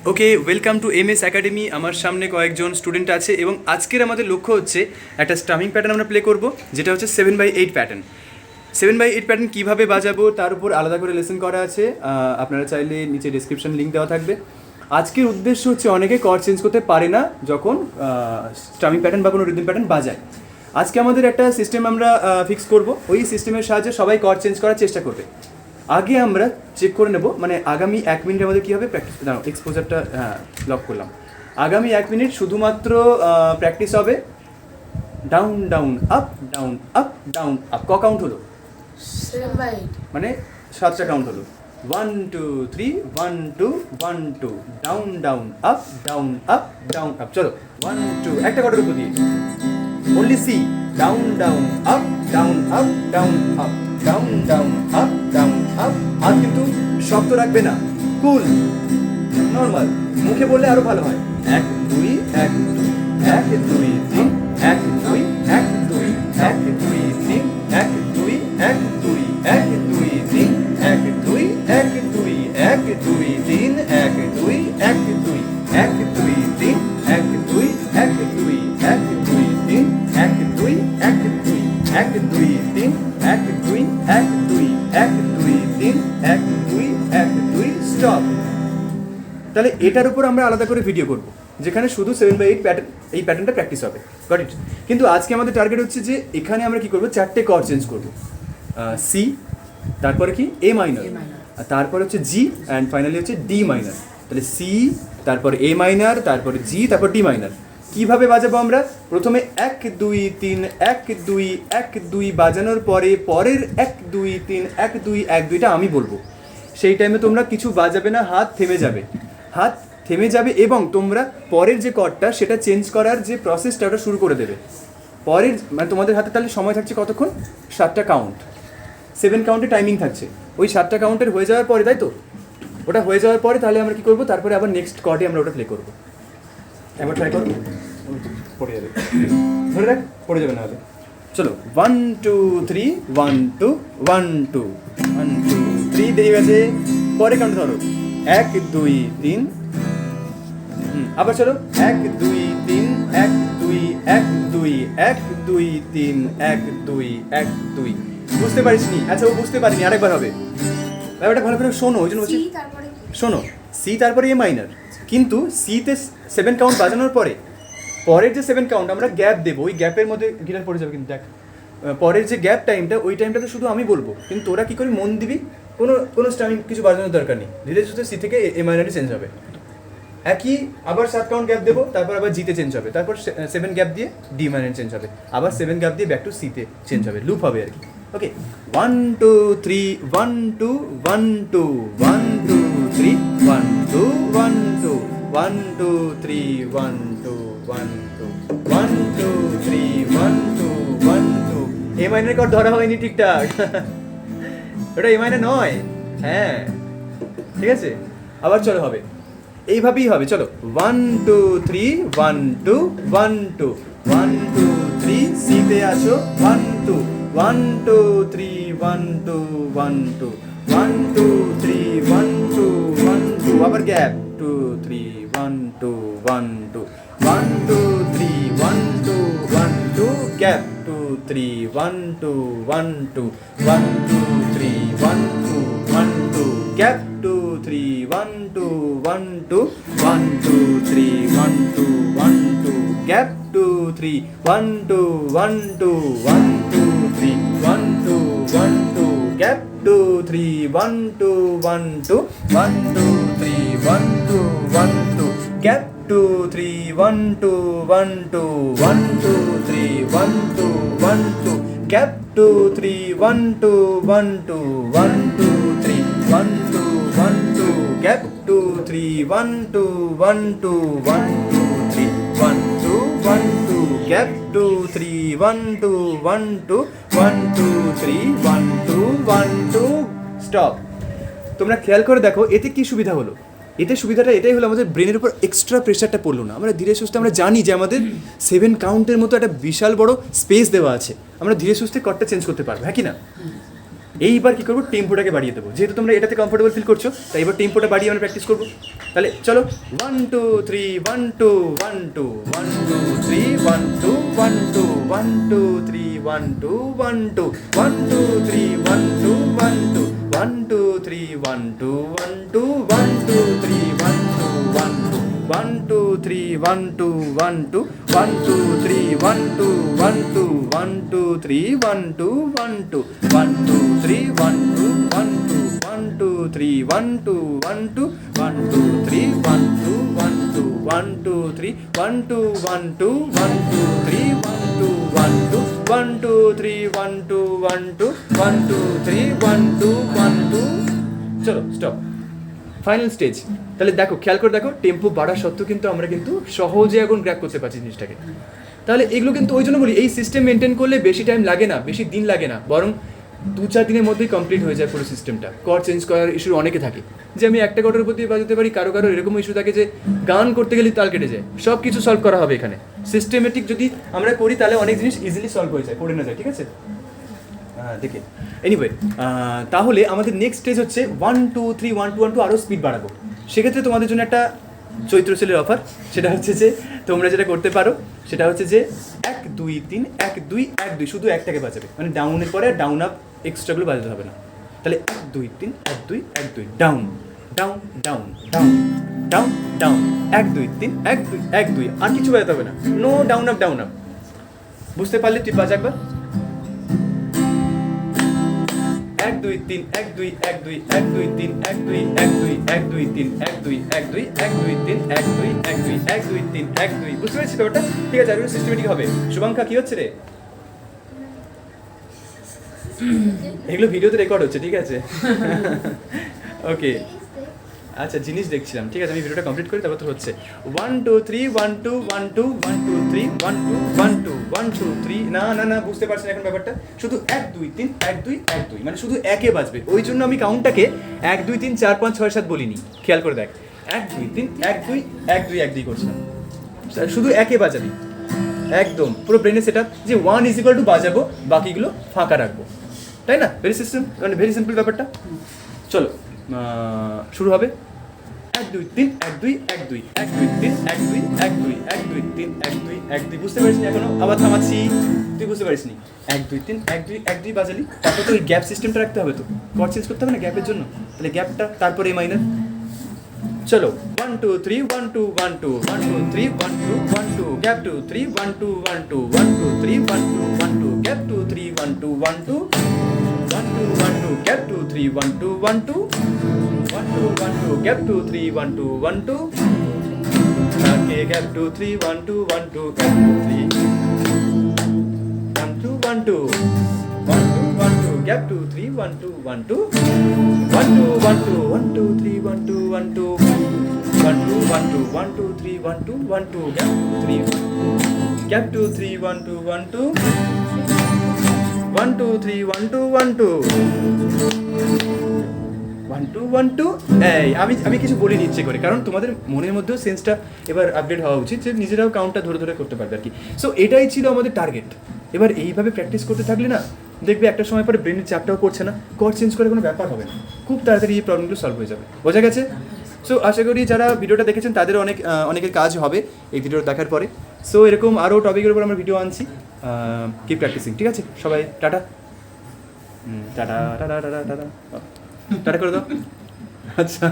Okay, welcome to MS academy. আমার সামনে কয়েকজন স্টুডেন্ট আছে এবং আজকের আমাদের লক্ষ্য হচ্ছে একটা স্ট্রামিং প্যাটার্ন আমরা প্লে করব, যেটা হচ্ছে 7/8 প্যাটার্ন। 7/8 প্যাটার্ন কীভাবে বাজাবো তার উপর আলাদা করে লেসন করা আছে, আপনারা চাইলে নিচে ডিসক্রিপশন লিঙ্ক দেওয়া থাকবে। আজকের উদ্দেশ্য হচ্ছে অনেকে কর্ড চেঞ্জ করতে পারে না যখন স্ট্রামিং প্যাটার্ন বা কোনো রিদম প্যাটার্ন বাজায়। আজকে আমাদের একটা সিস্টেম আমরা ফিক্স করব, ওই সিস্টেমের সাহায্যে সবাই কর্ড চেঞ্জ করার চেষ্টা করবে। আগে আমরা চেক করে নেব, মানে আগামী 1 মিনিটের মধ্যে কী হবে প্র্যাকটিস। দাঁড়াও, এক্সপোজারটা লক করলাম। আগামী 1 মিনিট শুধুমাত্র প্র্যাকটিস হবে down down up down up down up. ক কাউন্ট হলো? 7/8 মানে 7টা কাউন্ট হলো। 1 2 3 1 2 1 2 down down up down up down up. চলো 1 2 একটা কটার উপর দিয়ে only C, down down up down up down up down down up down up। আর কিন্তু শব্দ রাখবে না, কুল নর্মাল, মুখে বললে আরো ভালো হয়। 1 2 1 2 1 2 3 1 2 1 2 1 2 3 1 2 1 2 1 2 3 1 2 1 2 1 2 3 1 2 1 2 1 2 3 1 2 1 2 1 2 3 1 2 1 2 1 2 3 1 2 1 2 1 2 3 1 2 1 2 স্টপ। তাহলে এটার উপর আমরা আলাদা করে ভিডিও করব, যেখানে শুধু 7/8 প্যাটার্ন, এই প্যাটার্নটা প্র্যাকটিস হবে। Got it? কিন্তু আজকে আমাদের টার্গেট হচ্ছে যে এখানে আমরা কি করব, 4টে কর্ড চেঞ্জ করব। সি, তারপরে কি এ মাইনর, আর তারপরে হচ্ছে জি, অ্যান্ড ফাইনালি হচ্ছে ডি মাইনর। তাহলে সি, তারপর এ মাইনর, তারপরে জি, তারপর ডি মাইনর। কীভাবে বাজাবো আমরা? প্রথমে 1 2 3 1 2 1 2 বাজানোর পরে পরের 1 2 3 1 2 1 2টা আমি বলবো। সেই টাইমে তোমরা কিছু বাজাবে না, হাত থেমে যাবে, হাত থেমে যাবে এবং তোমরা পরের যে কর্ডটা সেটা চেঞ্জ করার যে প্রসেসটা ওটা শুরু করে দেবে। পরের মানে তোমাদের হাতে তাহলে সময় থাকছে কতক্ষণ? 7টা কাউন্ট, 7 কাউন্টে টাইমিং থাকছে। ওই 7টা কাউন্টের হয়ে যাওয়ার পরে, তাই তো, ওটা হয়ে যাওয়ার পরে তাহলে আমরা কী করবো, তারপরে আবার নেক্সট কর্ডে আমরা ওটা প্লে করবো। একবার ট্রাই করবো, পড়ে যাবে, ধরে রাখ, পড়ে যাবে না হলে। চলো 1 2 3 1 2 1 2 1 2 3, দেরি গেছে, পরে কাউন্ট ধরো 1 2 3। আবার চলো 1 2 3 1 2 1 2 1 2 3 1 2 1 2। বুঝতে পারিস নি? আচ্ছা, ও বুঝতে পারিনি, আরেকবার হবে। ব্যাপারটা ভালো করে শোনো, ওই জন্য বলছি শোনো। সি তারপরে এ মাইনর, কিন্তু সিতে 7 কাউন্ট বাজানোর পরে পরের যে 7 কাউন্ট আমরা গ্যাপ দেবো, ওই গ্যাপের মধ্যে গিটার পড়ে যাবে। কিন্তু দেখ, পরের যে গ্যাপ টাইমটা, ওই টাইমটাতে শুধু আমি বলবো, কিন্তু তোরা কী করে মন দিবি, কোনো স্ট্রামিং কিছু বাজানোর দরকার নেই। ধীরে সুস্থে সি থেকে এ মাইনারে চেঞ্জ হবে। একই আবার 7 কাউন্ট গ্যাপ দেবো, তারপর আবার জিতে চেঞ্জ হবে, তারপর 7 গ্যাপ দিয়ে ডি মাইনারে চেঞ্জ হবে, আবার 7 গ্যাপ দিয়ে ব্যাক টু সিতে চেঞ্জ হবে, লুপ হবে আর কি। ওকে, 1 2 3 1 2 1 2 1 2 3 1 2 1 2 1 2 3 1 2 1 2 1 2 3 1 2 1 2। এ মাইনার কর্ড ধরা হয়নি ঠিকঠাক, ওটা এ মাইনার নয়। হ্যাঁ, ঠিক আছে, আবার চলো হবে, এইভাবেই হবে। চলো 1 2 3 1 2 1 2 1 2 3, সিতে আসো 1 2 1 2 3 1 2 1 2 1 2 3 1 2 1 2, আবার gap 2 3 1 2 1 2 1 2 3 1 2 1 2, gap 2 3 1 2 1 2 1 2 3 1 2 1 2, gap 2 3 1 2 1 2 1 2 3 1 2 1 2, gap 2 3 1 2 1 2 1 2 3 1 2 1 2, gap 2 3 1 2 1 2 1 2 3 1 2 1 2, gap 2 3 1 2 1 2 1 2 3 1 2 1 2, gap 2 3 1 2 1 2 1 2 3 1 2 1 2, gap 2 3 1 2 1 2 1 2 3 1 2 1 2, gap 2 3 1 2 1 2 1 2 3 1 2 1 2, stop. তোমরা খেয়াল করে দেখো এতে কি সুবিধা হলো। এতে সুবিধাটা এটাই হলো, আমাদের ব্রেনের উপর এক্সট্রা প্রেশারটা পড়লো না। আমরা ধীরে সুস্থে, আমরা জানি যে আমাদের 7 কাউন্টের মতো একটা বিশাল বড় স্পেস দেওয়া আছে, আমরা ধীরে সুস্থে কর্ডটা চেঞ্জ করতে পারবো, হ্যাঁ কি না? এইবার কী করবো, টেম্পোটাকে বাড়িয়ে দেবো। যেহেতু তোমরা এটাতে কমফোর্টেবল ফিল করছো, তাই এবার টেম্পোটা বাড়িয়ে আমরা প্র্যাকটিস করবো। তাহলে চলো 1 2 3 1 2 1 2 1 2 3 1 2 1 2 1 2 3 1 2 1 2 1 2 3 1 2 1 2 1 2 3 1 2 1 2 1 2 3 1 2 1 2 1 2 3 1 2 1 2 1 2 3 1 2 1 2 1 2 3 1 2 1 2 1 2 3 1 2 1 2 1 2 3 1 2 1 2 1 2 3 1 2 1 2 1 2 3 1 2 1 2 1 2 3 1 2 1 2 1 2 3 1 2 1 2 1 2 3 1 2 1 2। চলো স্টপ, ফাইনাল স্টেজ। তাহলে দেখো, খেয়াল করে দেখো, টেম্পো বাড়া সত্ত্বেও কিন্তু আমরা কিন্তু সহজে এখন গ্র্যাপ করতে পারছি জিনিসটাকে। তাহলে এগুলো কিন্তু ওই জন্য বলি, এই সিস্টেম মেনটেন করলে বেশি টাইম লাগে না, বেশি দিন লাগে না, বরং 2-4 দিনের মধ্যেই কমপ্লিট হয়ে যায় পুরো সিস্টেমটা। কর্ড চেঞ্জ করার ইস্যু অনেকে থাকে, যে আমি একটা কর্ডের উপর দিয়ে বাজাতে পারি, কারো কারো এরকম ইস্যু থাকে যে গান করতে গেলে তাল কেটে যায়। সব কিছু সলভ করা হবে এখানে। সিস্টেমেটিক যদি আমরা করি তাহলে অনেক জিনিস ইজিলি সলভ হয়ে যায়, করে না যায়, ঠিক আছে? দেখে এনিওয়ে, তাহলে আমাদের নেক্সট স্টেজ হচ্ছে 1 2 3 1 2 1 2, আরও স্পিড বাড়াবো। সেক্ষেত্রে তোমাদের জন্য একটা চৈত্র সেলের অফার, সেটা হচ্ছে যে তোমরা যেটা করতে পারো সেটা হচ্ছে যে 1 2 3 1 2 1 2, শুধু একটাকে বাজাবে, মানে ডাউনের পরে ডাউন আপ এক্সট্রাগুলো বাজাতে হবে না। তাহলে 1 2 3 1 2 1 2, down down down down down down, 1 2 3 1 2 1 2, আর কিছু বাজাতে হবে না, no down up down up. বুঝতে পারলে তুই বাজা একবার। 1 2 3 1 2 1 2 1 2 3 1 2 1 2 1 2 3 1 2 1 2 1 2 3 1 2 1 2 1 2 3 1 2। বুঝতে পেরেছি তো ওটা? ঠিক আছে, আর সিস্টেমেটিক হবে। শুভঙ্কা কি হচ্ছে রে? এগুলো ভিডিওতে রেকর্ড হচ্ছে, ঠিক আছে? ওকে, আচ্ছা, জিনিস দেখছিলাম, ঠিক আছে, আমি ভিডিওটা কমপ্লিট করি, তারপর তো হচ্ছে 1 2 3 1 2 1 2 1 2 3 1 2 1 2 1 2 3। না না না, বুঝতে পারছেন এখন ব্যাপারটা? শুধু 1 2 3 1 2 1 2, মানে শুধু একে বাজবে। ওই জন্য আমি কাউন্টটাকে 1 2 3 4 5 6 7 বলিনি। খেয়াল করে দেখ, 1 2 3 1 2 1 2 1 2 করছিলাম, শুধু একে বাজাবি। একদম পুরো ব্রেনে সেট আপ যে 1 ইজ ইকুয়াল টু বাজাবো, বাকিগুলো ফাঁকা রাখবো, তাই না? ভেরি সিস্টেম, মানে ভেরি সিম্পল ব্যাপারটা। চলো শুরু হবে। 1 2 3 1 2 1 2 1 2 3 1 2 1 2 1 2 3 1 2 1 2। বুঝতে পারিস নি এখনো? আবার থামাচ্ছি, তুই বুঝতে পারিস নি। 1 2 3 1 2 1 2 বাজালি, তারপর তো ওই গ্যাপ সিস্টেমটা রাখতে হবে, তো কর্ড চেঞ্জ করতে হবে না গ্যাপের জন্য, তাহলে গ্যাপটা, তারপরে এই মাইনার। চলো 1 2 3 1 2 1 2 1 2 3 1 2 1 2 gap 2 3 1 2 1 2 1 2 3 1 2 1 2 gap 2 3 1 2 1 2 1 2 1 2 gap 2 3 1 2 1 2 1 2 1 2 gap 2 3 1 2 1 2, okay, gap 2 3 1 2 1 2 gap 2 3 1 2 1 2 1 2 1 2 gap 2 3 1 2 1 2 1 2 1 2 1 2 3 1 2 1 2 1 2 1 2 1 2 3 1 2 1 2 gap 3 gap 2 3 1 2 1 2 1 2 3 1 2 1 2 1 2 1 2। এই আমি কিছু বলে নিচ্ছে করে, কারণ তোমাদের মনের মধ্যেও সেন্সটা এবার আপডেট হওয়া উচিত, যে নিজেরাও কাউন্টটা ধরে ধরে করতে পারবে আর কি। সো এটাই ছিল আমাদের টার্গেট। এবার এইভাবে প্র্যাকটিস করতে থাকলে না, দেখবে একটা সময় পরে ব্রেনের চাপটাও করছে না, কর্ড চেঞ্জ করে কোনো ব্যাপার হবে না, খুব তাড়াতাড়ি এই প্রবলেমগুলো সলভ হয়ে যাবে। বোঝা গেছে? সো আশা করি যারা ভিডিওটা দেখেছেন তাদের অনেকের কাজ হবে এই ভিডিও দেখার পরে। সো এরকম আরও টপিকের উপর আমরা ভিডিও আনছি। কিপ প্র্যাকটিসিং, ঠিক আছে? সবাই tata tata tata tata tata tata করে দাও। আচ্ছা।